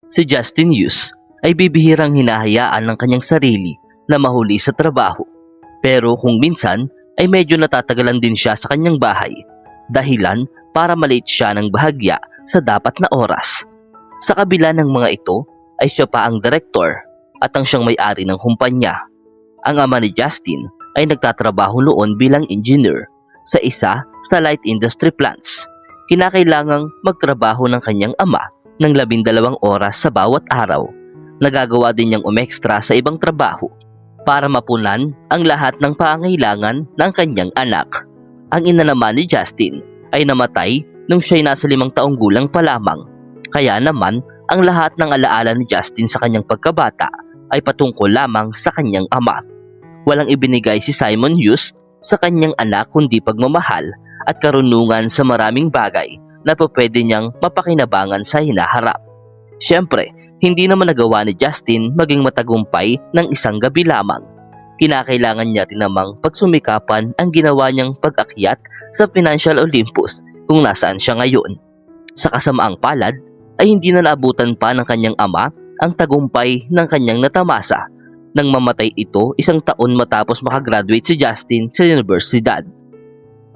Si Justin Hughes ay bibihirang hinahayaan ng kanyang sarili na mahuli sa trabaho. Pero kung minsan ay medyo natatagalan din siya sa kanyang bahay, dahilan para malate siya ng bahagya sa dapat na oras. Sa kabila ng mga ito ay siya pa ang direktor at ang siyang may-ari ng kumpanya. Ang ama ni Justin ay nagtatrabaho noon bilang engineer sa isa sa light industry plants. Kinakailangang magtrabaho ng kanyang ama ng 12 oras sa bawat araw. Nagagawa din niyang umextra sa ibang trabaho para mapunan ang lahat ng pangangailangan ng kanyang anak. Ang ina naman ni Justin ay namatay nung siya'y nasa 5 taong gulang pa lamang. Kaya naman, ang lahat ng alaala ni Justin sa kanyang pagkabata ay patungkol lamang sa kanyang ama. Walang ibinigay si Simon Hughes sa kanyang anak kundi pagmamahal at karunungan sa maraming bagay na pwede niyang mapakinabangan sa hinaharap. Siyempre, hindi naman nagawa ni Justin maging matagumpay ng isang gabi lamang. Kinakailangan niya rin namang pagsumikapan ang ginawa niyang pag-akyat sa Financial Olympus kung nasaan siya ngayon. Sa kasamaang palad ay hindi na naabutan pa ng kanyang ama ang tagumpay ng kanyang natamasa nang mamatay ito 1 taon matapos makagraduate si Justin sa universidad.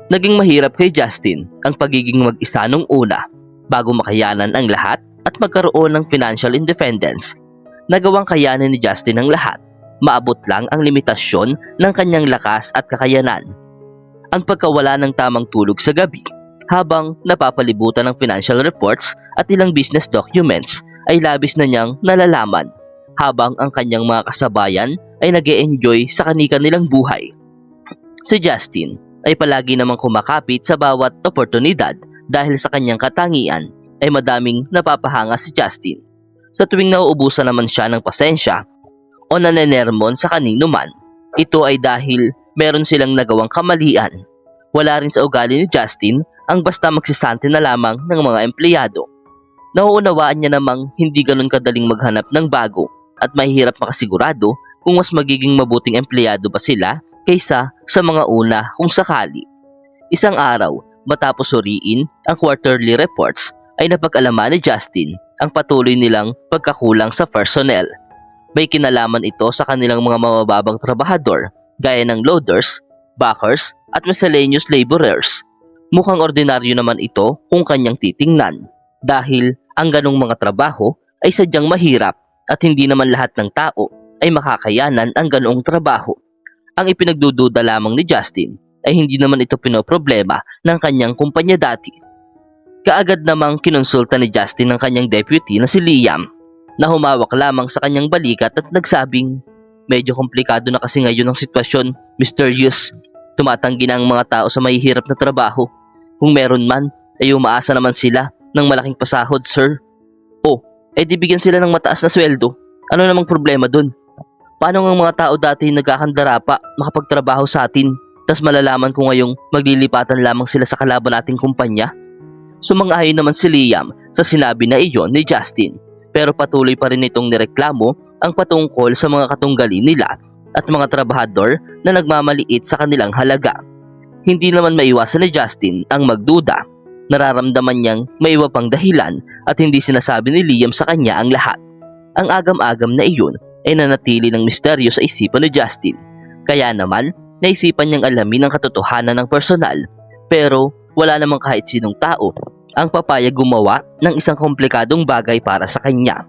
Naging mahirap kay Justin ang pagiging mag-isa nung una bago makayanan ang lahat at magkaroon ng financial independence. Nagawang kayanin ni Justin ang lahat, maabot lang ang limitasyon ng kanyang lakas at kakayanan. Ang pagkawala ng tamang tulog sa gabi habang napapalibutan ng financial reports at ilang business documents ay labis na niyang nalalaman habang ang kanyang mga kasabayan ay nag-e-enjoy sa kani-kanilang buhay. Si Justin ay palagi namang kumakapit sa bawat oportunidad dahil sa kanyang katangian ay madaming napapahanga si Justin. Sa tuwing nauubusan naman siya ng pasensya o nanenermon sa kanino man, ito ay dahil meron silang nagawang kamalian. Wala rin sa ugali ni Justin ang basta magsisante na lamang ng mga empleyado. Nauunawaan niya namang hindi ganun kadaling maghanap ng bago at mahirap makasigurado kung mas magiging mabuting empleyado ba sila kaysa sa mga una kung sakali. Isang araw, matapos suriin ang quarterly reports, ay napag-alaman ni Justin ang patuloy nilang pagkakulang sa personnel. May kinalaman ito sa kanilang mga mabababang trabahador gaya ng loaders, backers at miscellaneous laborers. Mukhang ordinaryo naman ito kung kanyang titingnan dahil ang ganong mga trabaho ay sadyang mahirap at hindi naman lahat ng tao ay makakayanan ang ganoong trabaho. Ang ipinagdududa lamang ni Justin ay hindi naman ito pinoproblema ng kanyang kumpanya dati. Kaagad namang kinonsulta ni Justin ang kanyang deputy na si Liam na humawak lamang sa kanyang balikat at nagsabing, "Medyo komplikado na kasi ngayon ang sitwasyon, Mr. Hughes. Tumatanggi na ang mga tao sa mahihirap na trabaho. Kung meron man, ay umaasa naman sila ng malaking pasahod, sir." "Oh, di bigyan sila ng mataas na sweldo. Ano namang problema dun? Paano ng mga tao dati nagkakandara pa makapagtrabaho sa atin, tas malalaman ko ngayong maglilipatan lamang sila sa kalaban nating kumpanya?" Sumang-ayon naman si Liam sa sinabi na iyon ni Justin, pero patuloy pa rin itong nireklamo ang patungkol sa mga katunggali nila at mga trabahador na nagmamaliit sa kanilang halaga. Hindi naman maiwasan ni Justin ang magduda. Nararamdaman niyang may iba pang dahilan at hindi sinasabi ni Liam sa kanya ang lahat. Ang agam-agam na iyon ay nanatili ng misteryo sa isipan ni Justin. Kaya naman, naisipan niyang alamin ang katotohanan ng personal, pero wala namang kahit sinong tao ang papayag gumawa ng isang komplikadong bagay para sa kanya.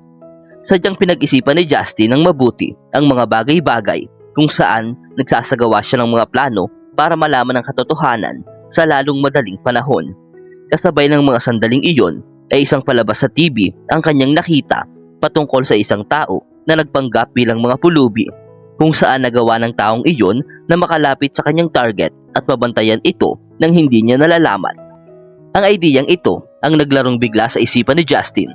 Sadyang pinag-isipan ni Justin ng mabuti ang mga bagay-bagay kung saan nagsasagawa siya ng mga plano para malaman ang katotohanan sa lalong madaling panahon. Kasabay ng mga sandaling iyon ay isang palabas sa TV ang kanyang nakita patungkol sa isang tao na nagpanggap bilang mga pulubi, kung saan nagawa ng taong iyon na makalapit sa kanyang target at mabantayan ito nang hindi niya nalalaman. Ang ideyang ito ang naglarong bigla sa isipan ni Justin.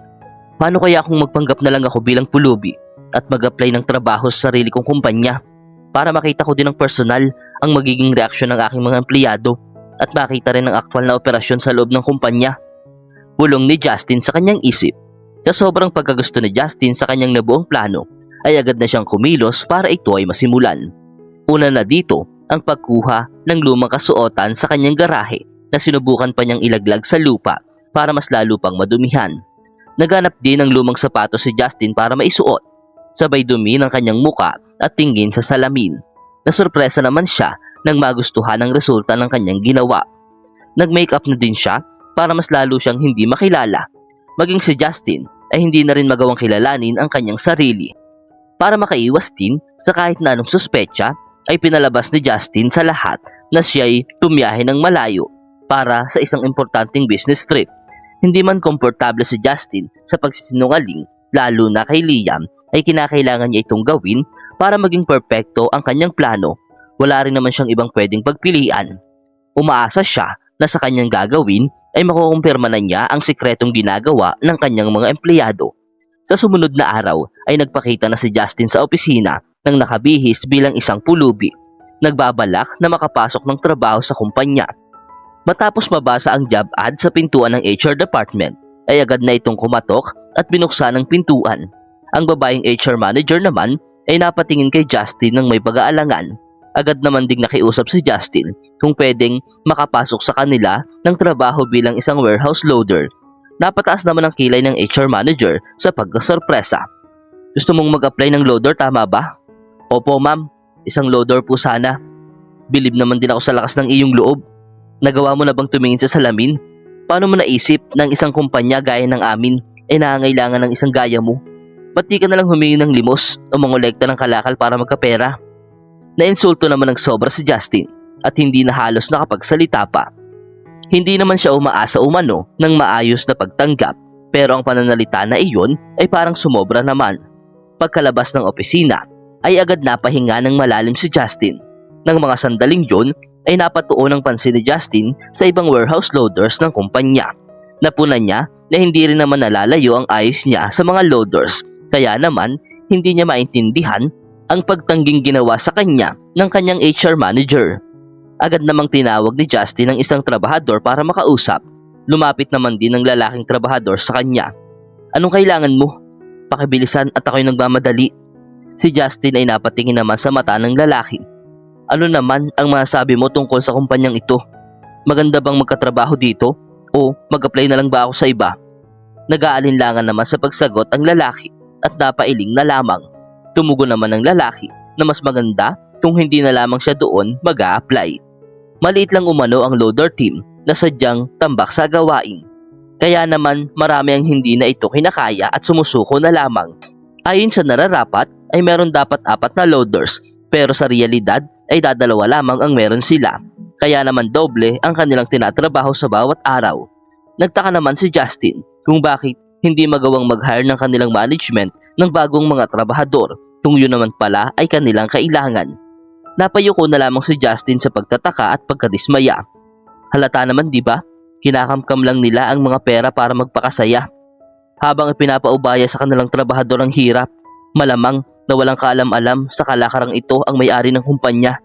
Paano kaya kung magpanggap na lang ako bilang pulubi at mag-apply ng trabaho sa sarili kong kumpanya para makita ko din ng personal ang magiging reaksyon ng aking mga empleyado at makita rin ang aktwal na operasyon sa loob ng kumpanya? Bulong ni Justin sa kanyang isip. Sa sobrang pagkagusto ni Justin sa kanyang nabuong plano, ay agad na siyang kumilos para ito ay masimulan. Una na dito ang pagkuha ng lumang kasuotan sa kanyang garahe na sinubukan pa niyang ilaglag sa lupa para mas lalo pang madumihan. Naghanap din ng lumang sapatos si Justin para maisuot, sabay dumi ng kanyang muka at tingin sa salamin. Nasurpresa naman siya nang magustuhan ang resulta ng kanyang ginawa. Nag-makeup na din siya para mas lalo siyang hindi makilala. Maging si Justin ay hindi na rin magawang kilalanin ang kanyang sarili. Para makaiwas din sa kahit na anong suspetsa, ay pinalabas ni Justin sa lahat na siya'y tumiyahe ng malayo para sa isang importanteng business trip. Hindi man komportable si Justin sa pagsisinungaling, lalo na kay Liam, ay kinakailangan niya itong gawin para maging perpekto ang kanyang plano. Wala rin naman siyang ibang pwedeng pagpilian. Umaasa siya na sa kanyang gagawin ay makukumpirma na niya ang sikretong ginagawa ng kanyang mga empleyado. Sa sumunod na araw ay nagpakita na si Justin sa opisina nang nakabihis bilang isang pulubi. Nagbabalak na makapasok ng trabaho sa kumpanya. Matapos mabasa ang job ad sa pintuan ng HR department, ay agad na itong kumatok at binuksan ang pintuan. Ang babaeng HR manager naman ay napatingin kay Justin ng may pag-aalangan. Agad naman ding nakiusap si Justin kung pwedeng makapasok sa kanila ng trabaho bilang isang warehouse loader. Napataas naman ang kilay ng HR manager sa pagkasorpresa. Gusto mong mag-apply ng loader, tama ba? Opo ma'am, isang loader po sana. Bilib naman din ako sa lakas ng iyong loob. Nagawa mo na bang tumingin sa salamin? Paano mo naisip ng isang kumpanya gaya ng amin ay nangangailangan ng isang gaya mo? Ba't di ka nalang humingi ng limos o mangolekta ng kalakal para magkapera? Nainsulto naman ng sobra si Justin at hindi na halos nakapagsalita pa. Hindi naman siya umaasa umano ng maayos na pagtanggap, pero ang pananalita na iyon ay parang sumobra naman. Pagkalabas ng opisina ay agad napahinga ng malalim si Justin. Nang mga sandaling yun ay napatuon ang pansin ni Justin sa ibang warehouse loaders ng kumpanya. Napunan niya na hindi rin naman nalalayo ang ayos niya sa mga loaders, kaya naman hindi niya maintindihan ang pagtangging ginawa sa kanya ng kanyang HR manager. Agad namang tinawag ni Justin ang isang trabahador para makausap. Lumapit naman din ang lalaking trabahador sa kanya. Anong kailangan mo? Pakibilisan at ako'y nagmamadali. Si Justin ay napatingin naman sa mata ng lalaki. Ano naman ang masasabi mo tungkol sa kumpanyang ito? Maganda bang magkatrabaho dito? O mag-apply na lang ba ako sa iba? Nag-aalinlangan naman sa pagsagot ang lalaki at napailing na lamang. Tumugon naman ang lalaki na mas maganda kung hindi na lamang siya doon mag-a-apply. Maliit lang umano ang loader team na sadyang tambak sa gawain. Kaya naman marami ang hindi na ito kinakaya at sumusuko na lamang. Ayon sa nararapat ay meron dapat 4 na loaders, pero sa realidad ay dadalawa lamang ang meron sila. Kaya naman doble ang kanilang tinatrabaho sa bawat araw. Nagtaka naman si Justin kung bakit hindi magawang mag-hire ng kanilang management ng bagong mga trabahador kung yun naman pala ay kanilang kailangan. Napayuko na lamang si Justin sa pagtataka at pagkadismaya. Halata naman, di ba? Kinakamkam lang nila ang mga pera para magpakasaya. Habang ipinapaubaya sa kanilang trabahador ang hirap, malamang na walang kaalam-alam sa kalakarang ito ang may-ari ng kumpanya.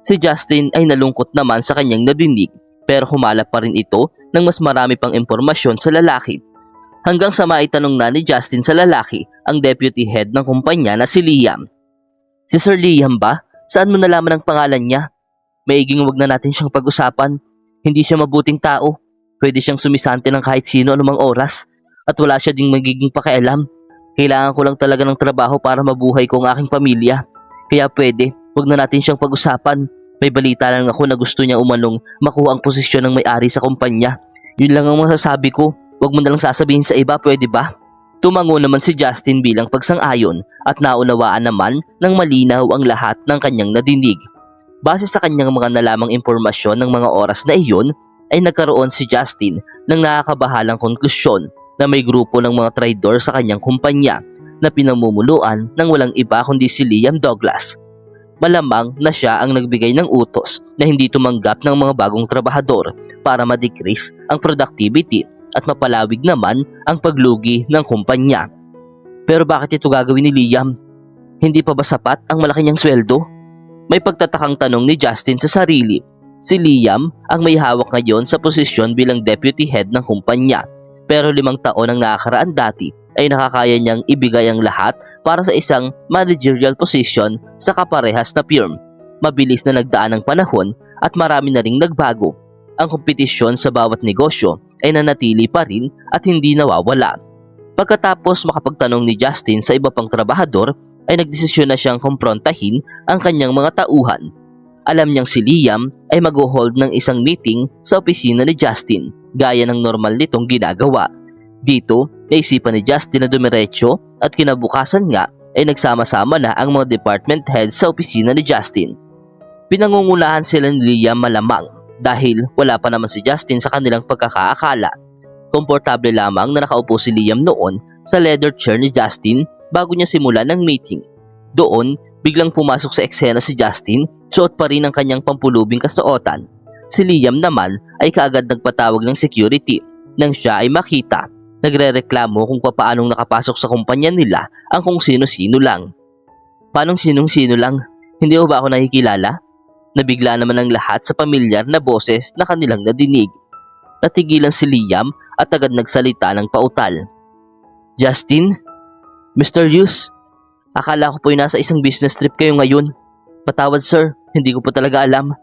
Si Justin ay nalungkot naman sa kanyang nadinig, pero humalap pa rin ito ng mas marami pang impormasyon sa lalaki. Hanggang sa maitanong na ni Justin sa lalaki ang deputy head ng kumpanya na si Liam. Si Sir Liam ba? Saan mo nalaman ang pangalan niya? Maiging wag na natin siyang pag-usapan. Hindi siya mabuting tao. Pwede siyang sumisante ng kahit sino anumang oras. At wala siya ding magiging pakialam. Kailangan ko lang talaga ng trabaho para mabuhay ko ang aking pamilya. Kaya pwede, wag na natin siyang pag-usapan. May balita lang ako na gusto niya umanong makuha ang posisyon ng may-ari sa kumpanya. Yun lang ang masasabi ko. Wag mo na lang sasabihin sa iba, pwede ba? Tumango naman si Justin bilang pagsang-ayon at naunawaan naman ng malinaw ang lahat ng kanyang nadinig. Base sa kanyang mga nalamang impormasyon ng mga oras na iyon, ay nagkaroon si Justin ng nakakabahalang konklusyon na may grupo ng mga traidor sa kanyang kumpanya na pinamumuluan ng walang iba kundi si Liam Douglas. Malamang na siya ang nagbigay ng utos na hindi tumanggap ng mga bagong trabahador para ma-decrease ang productivity at mapalawig naman ang paglugi ng kumpanya. Pero bakit ito gagawin ni Liam? Hindi pa ba sapat ang malaki niyang sweldo? May pagtatakang tanong ni Justin sa sarili. Si Liam ang may hawak ngayon sa posisyon bilang deputy head ng kumpanya, pero 5 taon ang nakakaraan dati ay nakakaya niyang ibigay ang lahat para sa isang managerial position sa kaparehas na firm. Mabilis na nagdaan ang panahon at marami na ring nagbago. Ang kompetisyon sa bawat negosyo ay nanatili pa rin at hindi nawawala. Pagkatapos makapagtanong ni Justin sa iba pang trabahador, ay nagdesisyon na siyang kumprontahin ang kanyang mga tauhan. Alam niyang si Liam ay mag-hold ng isang meeting sa opisina ni Justin, gaya ng normal nitong ginagawa. Dito, naisipan ni Justin na dumiretso at kinabukasan nga ay nagsama-sama na ang mga department heads sa opisina ni Justin. Pinangungunahan sila ni Liam malamang dahil wala pa naman si Justin sa kanilang pagkakaakala. Komportable lamang na nakaupo si Liam noon sa leather chair ni Justin bago niya simulan ang meeting. Doon, biglang pumasok sa eksena si Justin, suot pa rin ang kanyang pampulubing kasuotan. Si Liam naman ay kaagad nagpatawag ng security nang siya ay makita. Nagrereklamo kung paanong nakapasok sa kumpanya nila ang kung sino-sino lang. Paanong sinong-sino lang? Hindi ba ako nakikilala? Nabigla naman ang lahat sa pamilyar na boses na kanilang nadinig. Natigilan si Liam at agad nagsalita ng pautal. Justin? Mr. Hughes? Akala ko po'y nasa isang business trip kayo ngayon. Patawad sir, hindi ko po talaga alam.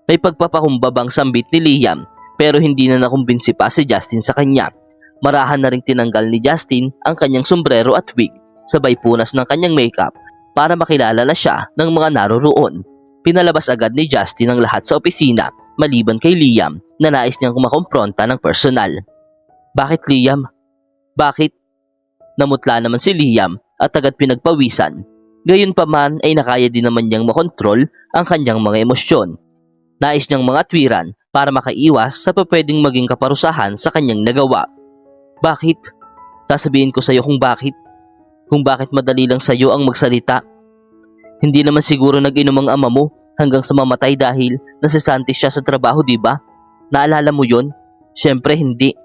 May pagpapakumbabang sambit ni Liam pero hindi na nakumbinsi pa si Justin sa kanya. Marahan na ring tinanggal ni Justin ang kanyang sombrero at wig, sabay punas ng kanyang makeup para makilala na siya ng mga naroroon. Pinalabas agad ni Justin ang lahat sa opisina maliban kay Liam na nais niyang kumakompronta ng personal. Bakit Liam? Bakit? Namutla naman si Liam at agad pinagpawisan. Gayunpaman ay nakaya din naman niyang makontrol ang kanyang mga emosyon. Nais niyang mga twiran para makaiwas sa pwedeng maging kaparusahan sa kanyang nagawa. Bakit? Sasabihin ko sa iyo kung bakit. Kung bakit madali lang sa iyo ang magsalita. Hindi naman siguro nag-inom ang ama mo hanggang sa mamatay dahil nasisante siya sa trabaho, di ba? Naalala mo yon? Syempre hindi.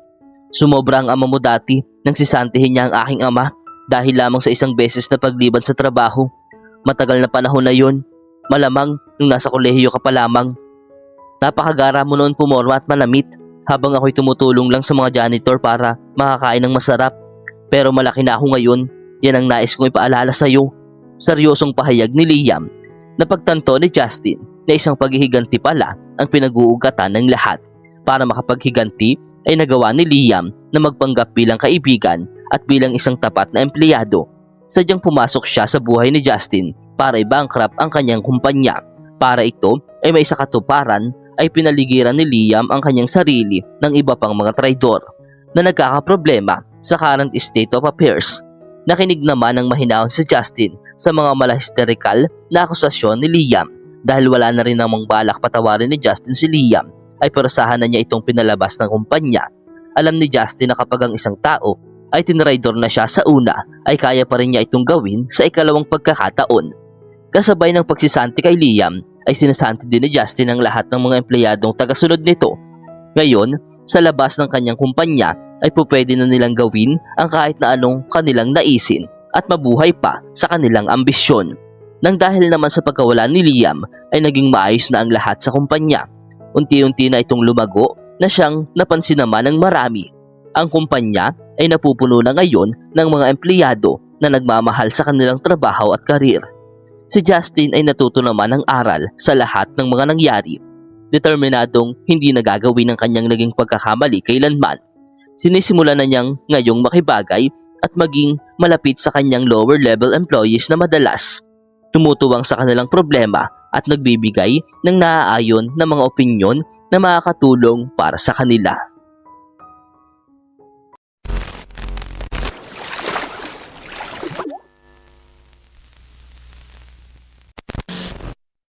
Sumobra ang ama mo dati nang sisantihin niya ang aking ama dahil lamang sa isang beses na pagliban sa trabaho. Matagal na panahon na yon. Malamang nung nasa kolehiyo ka pa lamang. Napakagara mo noon pumorma at manamit habang ako'y tumutulong lang sa mga janitor para makakain ng masarap. Pero malaki na ako ngayon. Yan ang nais kong ipaalala sa iyo. Seryosong pahayag ni Liam. Napagtanto ni Justin na isang paghihiganti pala ang pinag-uugatan ng lahat. Para makapaghiganti ay nagawa ni Liam na magpanggap bilang kaibigan at bilang isang tapat na empleyado. Sadyang pumasok siya sa buhay ni Justin para i-bankrupt ang kanyang kumpanya. Para ito ay may sa katuparan ay pinaligiran ni Liam ang kanyang sarili ng iba pang mga traidor na nagkakaproblema sa current state of affairs. Nakinig naman ng mahinahon si Justin sa mga malahisterikal na akusasyon ni Liam dahil wala na rin namang balak patawarin ni Justin si Liam ay parasahan na niya itong pinalabas ng kumpanya. Alam ni Justin na kapag ang isang tao ay tinraidor na siya sa una ay kaya pa rin niya itong gawin sa ikalawang pagkakataon. Kasabay ng pagsisanti kay Liam ay sinasanti din ni Justin ang lahat ng mga empleyadong tagasunod nito. Ngayon, sa labas ng kanyang kumpanya ay pupwede na nilang gawin ang kahit na anong kanilang naisin at mabuhay pa sa kanilang ambisyon. Nang dahil naman sa pagkawala ni Liam ay naging maayos na ang lahat sa kumpanya. Unti-unti na itong lumago na siyang napansin naman ng marami. Ang kumpanya ay napupuno na ngayon ng mga empleyado na nagmamahal sa kanilang trabaho at karir. Si Justin ay natuto naman ng aral sa lahat ng mga nangyari. Determinadong hindi nagagawin ang kanyang naging pagkakamali kailanman. Sinisimulan na niyang ngayong makibagay at maging malapit sa kanyang lower level employees na madalas tumutuwang sa kanilang problema at nagbibigay ng naaayon na mga opinyon na makakatulong para sa kanila.